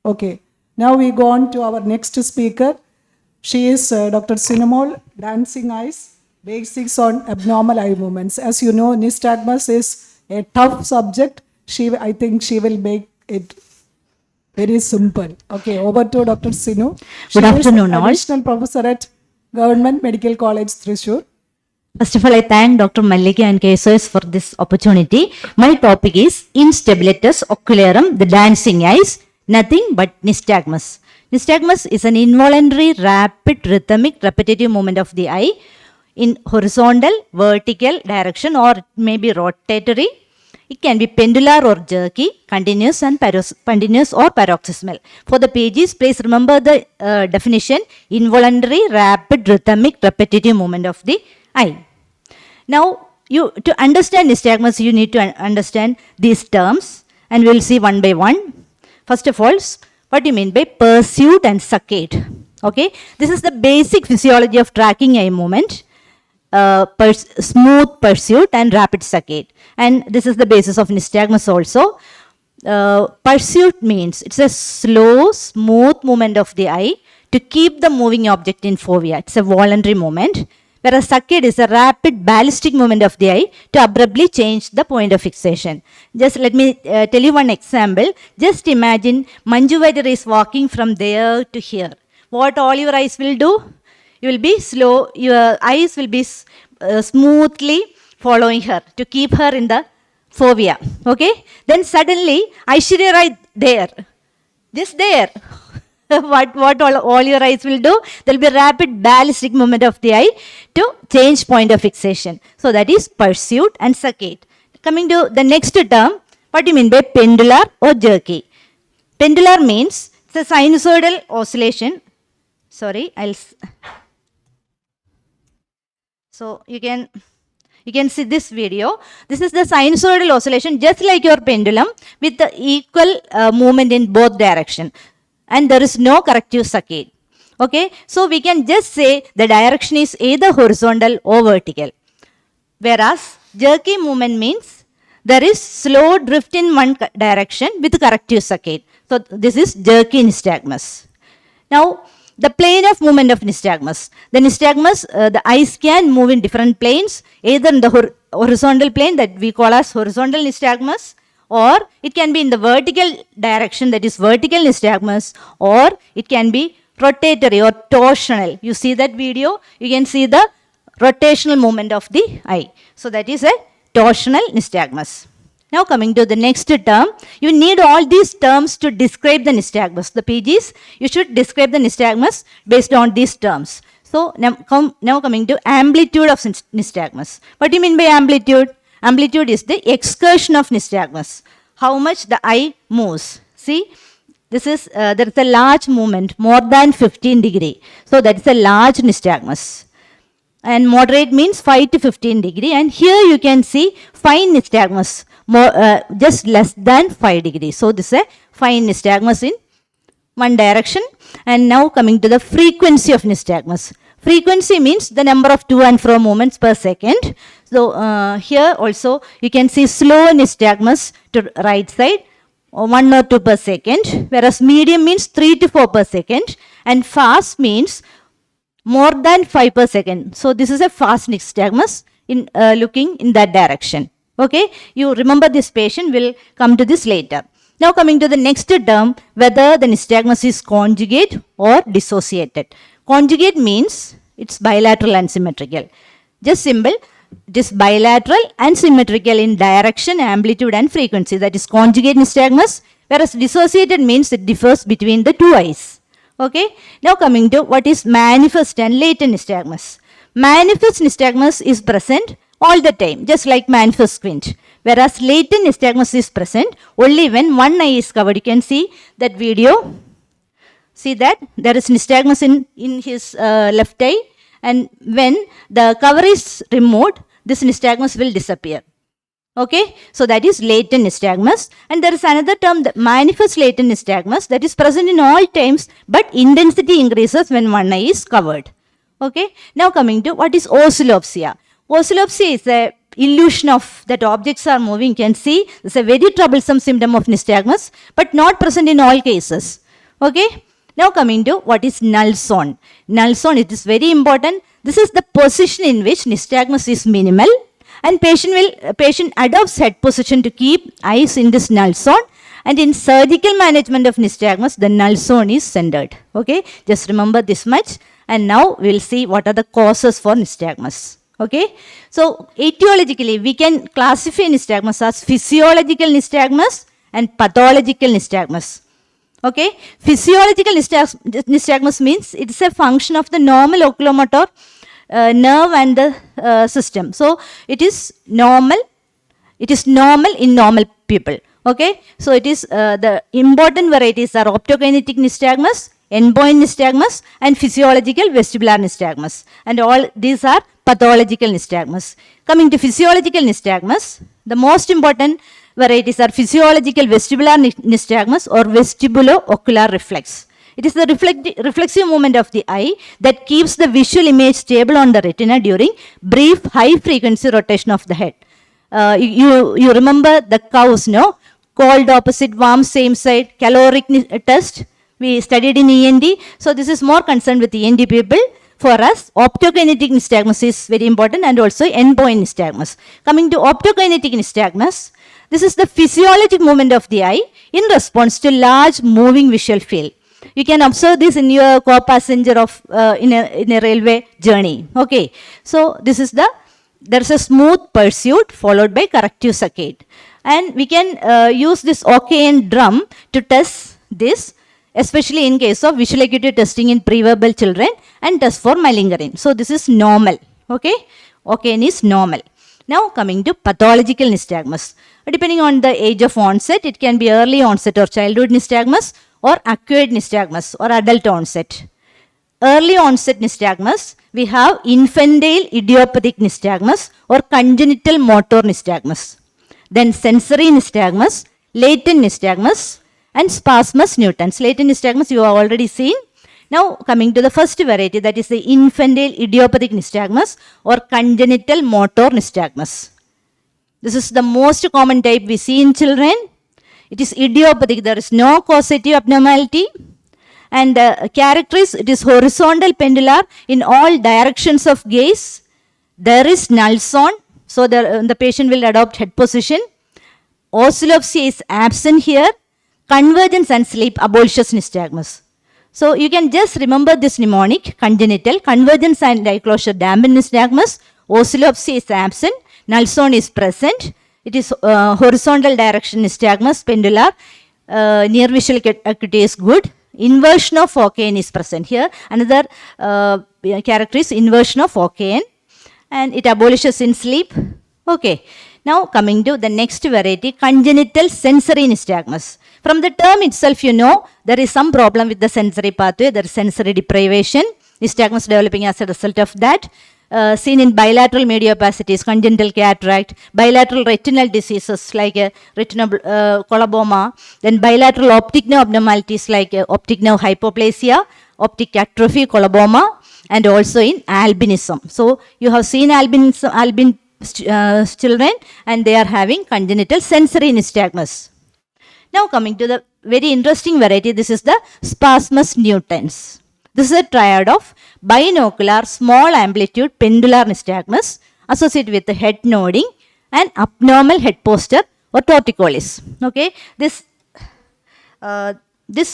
Okay. Now we go on to our next speaker. She is Dr. Sinumol, Dancing Eyes, Basics on Abnormal Eye Movements. As you know, nystagmus is a tough subject. I think she will make it very simple. Okay, over to Dr. Sinu. Good afternoon, all. Additional professor at Government Medical College, Thrissur. First of all, I thank Dr. Mallika and KSOS for this opportunity. My topic is instabilitas ocularum, the dancing eyes, nothing but nystagmus. Nystagmus is an involuntary, rapid, rhythmic, repetitive movement of the eye in horizontal, vertical direction, or it may be rotatory. It can be pendular or jerky, continuous or paroxysmal. For the pages, please remember the definition: involuntary, rapid, rhythmic, repetitive movement of the eye. Now, to understand nystagmus, you need to understand these terms, and we'll see one by one. First of all, what do you mean by pursuit and saccade? Okay, this is the basic physiology of tracking eye movement. Smooth pursuit and rapid saccade, and this is the basis of nystagmus also. Pursuit means it's a slow, smooth movement of the eye to keep the moving object in fovea. It's a voluntary movement, whereas saccade is a rapid ballistic movement of the eye to abruptly change the point of fixation. Just let me tell you one example. Just imagine Manju Vaidya is walking from there to here. What all your eyes will do? You will be slow, your eyes will be smoothly following her to keep her in the fovea. Okay? Then suddenly, Aishwarya right there, just there. what all your eyes will do? There will be a rapid ballistic movement of the eye to change point of fixation. So that is pursuit and saccade. Coming to the next term, what do you mean by pendular or jerky? Pendular means it's a sinusoidal oscillation. Sorry, So you can see this video. This is the sinusoidal oscillation, just like your pendulum, with the equal movement in both directions. And there is no corrective saccade. Okay, so we can just say the direction is either horizontal or vertical. Whereas jerky movement means there is slow drift in one direction with corrective saccade. So this is jerky nystagmus. Now, the plane of movement of nystagmus. The nystagmus, the eyes can move in different planes, either in the horizontal plane that we call as horizontal nystagmus, or it can be in the vertical direction, that is vertical nystagmus, or it can be rotatory or torsional. You see that video, you can see the rotational movement of the eye. So that is a torsional nystagmus. Now coming to the next term, you need all these terms to describe the nystagmus. The pages, you should describe the nystagmus based on these terms. So now coming to amplitude of nystagmus. What do you mean by amplitude? Amplitude is the excursion of nystagmus. How much the eye moves. See, this is there is a large movement, more than 15 degree. So that is a large nystagmus. And moderate means 5 to 15 degree. And here you can see fine nystagmus, just less than 5 degrees. So this is a fine nystagmus in one direction. And now coming to the frequency of nystagmus. Frequency means the number of to and fro movements per second. So here also you can see slow nystagmus to right side, 1 or 2 per second, whereas medium means 3 to 4 per second, and fast means more than 5 per second. So this is a fast nystagmus in looking in that direction. Okay, you remember this patient, will come to this later. Now coming to the next term, whether the nystagmus is conjugate or dissociated. Conjugate means it's bilateral and symmetrical. Just simple, it is bilateral and symmetrical in direction, amplitude and frequency. That is conjugate nystagmus. Whereas dissociated means it differs between the two eyes. Okay, now coming to what is manifest and latent nystagmus. Manifest nystagmus is present all the time, just like manifest squint. Whereas latent nystagmus is present only when one eye is covered. You can see that video. See that there is nystagmus in his left eye, and when the cover is removed, this nystagmus will disappear. Okay, so that is latent nystagmus. And there is another term, the manifest latent nystagmus, that is present in all times, but intensity increases when one eye is covered. Okay, now coming to what is oscillopsia. Oscillopsia is a illusion of that objects are moving. You can see it's a very troublesome symptom of nystagmus, but not present in all cases. Okay. Now coming to what is null zone. Null zone, it is very important. This is the position in which nystagmus is minimal, and patient adopts head position to keep eyes in this null zone. And in surgical management of nystagmus, the null zone is centered. Okay, just remember this much. And now we'll see what are the causes for nystagmus. Okay, so etiologically, we can classify nystagmus as physiological nystagmus and pathological nystagmus. Okay, physiological nystagmus means it's a function of the normal oculomotor nerve and the system. So it is normal. It is normal in normal people. Okay, so it is the important varieties are optokinetic nystagmus, endpoint nystagmus, and physiological vestibular nystagmus. And all these are pathological nystagmus. Coming to physiological nystagmus, the most important varieties are physiological vestibular nystagmus or vestibulo-ocular reflex. It is the reflexive movement of the eye that keeps the visual image stable on the retina during brief high-frequency rotation of the head. You remember the cows, no? Cold opposite, warm same side, caloric test. We studied in END. So this is more concerned with END people. For us, optokinetic nystagmus is very important, and also endpoint nystagmus. Coming to optokinetic nystagmus, this is the physiologic movement of the eye in response to large moving visual field. You can observe this in your co-passenger of in a railway journey. Okay, so this is there's a smooth pursuit followed by corrective saccade, and we can use this OKN drum to test this, especially in case of visual acuity testing in preverbal children and test for malingering. So this is normal. Okay, OKN is normal. Now coming to pathological nystagmus. Depending on the age of onset, it can be early onset or childhood nystagmus, or acquired nystagmus or adult onset. Early onset nystagmus, we have infantile idiopathic nystagmus or congenital motor nystagmus. Then sensory nystagmus, latent nystagmus, and spasmus nutans. Latent nystagmus you have already seen. Now coming to the first variety, that is the infantile idiopathic nystagmus or congenital motor nystagmus. This is the most common type we see in children. It is idiopathic. There is no causative abnormality. And the character is, it is horizontal pendular in all directions of gaze. There is null zone. So the patient will adopt head position. Oscillopsia is absent here. Convergence and sleep abolitious nystagmus. So you can just remember this mnemonic: congenital, convergence and eye closure dampened nystagmus, oscillopsia is absent, null zone is present. It is horizontal direction nystagmus, pendular, near visual acuity is good. Inversion of OKN is present here. Another character is inversion of OKN, and it abolishes in sleep. Okay. Now coming to the next variety, congenital sensory nystagmus. From the term itself, you know, there is some problem with the sensory pathway. There is sensory deprivation. Nystagmus developing as a result of that. Seen in bilateral mediopacities, congenital cataract, bilateral retinal diseases like retinal coloboma, then bilateral optic nerve abnormalities like optic nerve hypoplasia, optic atrophy, coloboma, and also in albinism. So you have seen albin children, and they are having congenital sensory nystagmus. Now coming to the very interesting variety, this is the spasmus nutans. This is a triad of binocular small amplitude pendular nystagmus associated with the head nodding and abnormal head posture or torticollis. Okay, this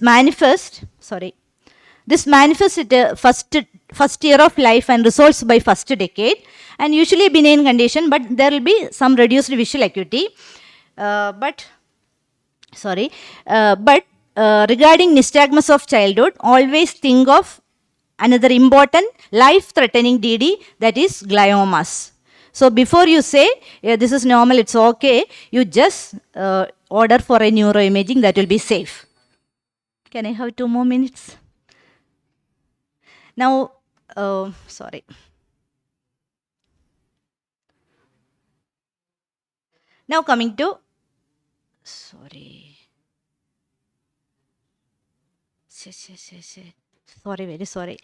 manifests at first year of life and resolves by first decade, and usually benign condition, but there will be some reduced visual acuity. Regarding nystagmus of childhood, always think of another important life-threatening DD, that is gliomas. So before you say, this is normal, it's okay, you just order for a neuroimaging, that will be safe. Can I have 2 more minutes? Now, Now coming to, very sorry.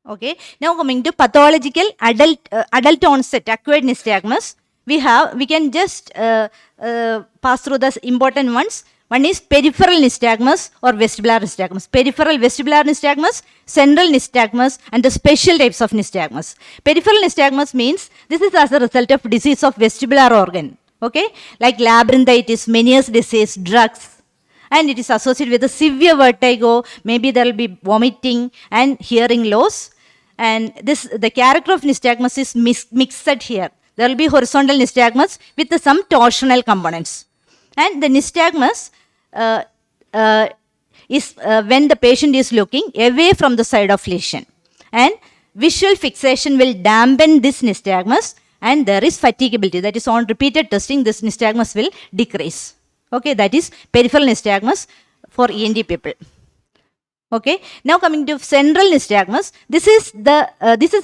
Okay, now coming to pathological adult onset acquired nystagmus, we can just pass through the important ones. One is peripheral nystagmus or vestibular nystagmus. Peripheral vestibular nystagmus, central nystagmus, and the special types of nystagmus. Peripheral nystagmus means this is as a result of disease of vestibular organ. Okay, like labyrinthitis, Meniere's disease, drugs, and it is associated with a severe vertigo. Maybe there will be vomiting and hearing loss. And the character of nystagmus is mixed here. There will be horizontal nystagmus with some torsional components. And the nystagmus is when the patient is looking away from the side of lesion. And visual fixation will dampen this nystagmus, and there is fatigability. That is, on repeated testing, this nystagmus will decrease. Okay, that is peripheral nystagmus for ENT people. Okay, now coming to central nystagmus, this is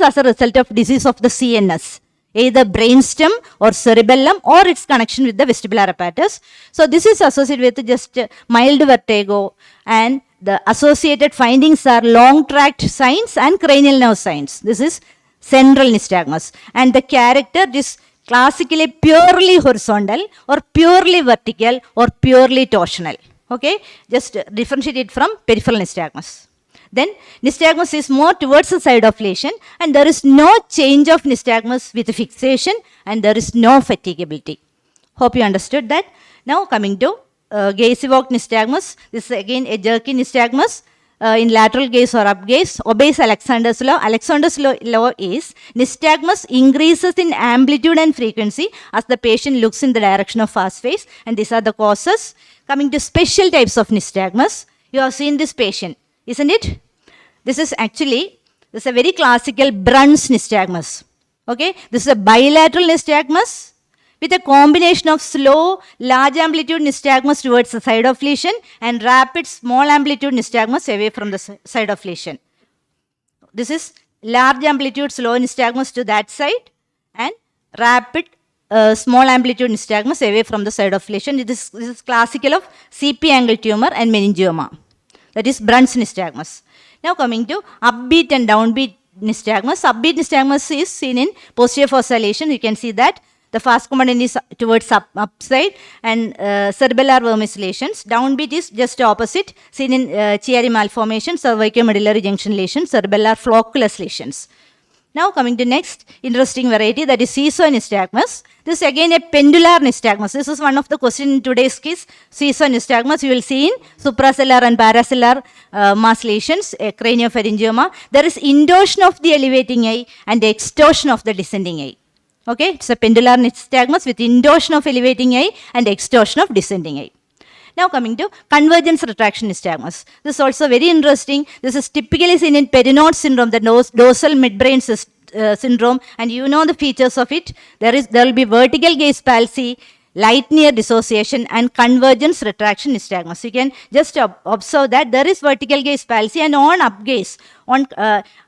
as a result of disease of the CNS, either brainstem or cerebellum or its connection with the vestibular apparatus. So this is associated with just mild vertigo, and the associated findings are long tract signs and cranial nerve signs. This is central nystagmus, and the character is classically purely horizontal or purely vertical or purely torsional. Okay, just differentiate it from peripheral nystagmus. Then nystagmus is more towards the side of lesion, and there is no change of nystagmus with fixation, and there is no fatigability. Hope you understood that. Now coming to gaze-evoked nystagmus. This is again a jerky nystagmus in lateral gaze or up gaze. Obeys Alexander's law. Alexander's law is nystagmus increases in amplitude and frequency as the patient looks in the direction of fast phase, and these are the causes. Coming to special types of nystagmus, you have seen this patient, isn't it? This is a very classical Brunn's nystagmus. Okay, this is a bilateral nystagmus with a combination of slow, large amplitude nystagmus towards the side of lesion and rapid, small amplitude nystagmus away from the side of lesion. This is large amplitude, slow nystagmus to that side, and rapid, small amplitude nystagmus away from the side of lesion. This is classical of CP angle tumor and meningioma. That is Brunn's nystagmus. Now coming to upbeat and downbeat nystagmus. Upbeat nystagmus is seen in posterior fossa lesion. You can see that the fast component is towards upside, and cerebellar vermis lesions. Downbeat is just opposite, seen in Chiari malformation, cervicomedullary junction lesions, cerebellar flocculus lesions. Now coming to next interesting variety, that is seesaw nystagmus. This is again a pendular nystagmus. This is one of the questions in today's case. Seesaw nystagmus you will see in suprasellar and parasellar mass lesions, craniopharyngioma. There is intorsion of the elevating eye and extorsion of the descending eye. Okay, it's a pendular nystagmus with intorsion of elevating eye and extorsion of descending eye. Now coming to convergence retraction nystagmus. This is also very interesting. This is typically seen in Perinaud syndrome, the dorsal midbrain syndrome, and you know the features of it. There will be vertical gaze palsy, light near dissociation, and convergence retraction nystagmus. You can just observe that there is vertical gaze palsy, and on up gaze, on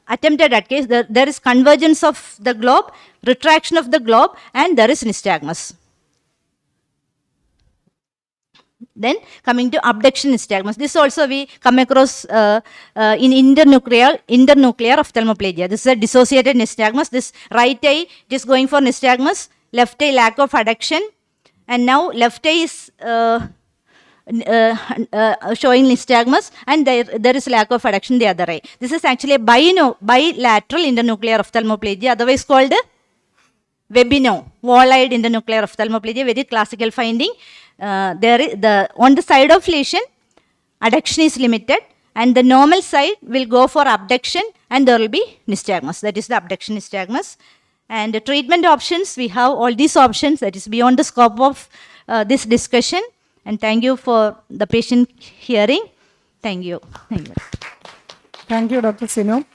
attempted at gaze, there is convergence of the globe, retraction of the globe, and there is nystagmus. Then coming to abduction nystagmus. This also we come across in internuclear ophthalmoplegia. This is a dissociated nystagmus. This right eye, it is going for nystagmus. Left eye, lack of adduction. And now left eye is showing nystagmus, and there is lack of adduction in the other eye. This is actually a bilateral internuclear ophthalmoplegia, otherwise called Webino, wall-eyed internuclear ophthalmoplegia, very classical finding. On the side of lesion, adduction is limited, and the normal side will go for abduction, and there will be nystagmus. That is the abduction nystagmus. And the treatment options, we have all these options. That is beyond the scope of this discussion. And thank you for the patient hearing. Thank you. Thank you, Dr. Sinu.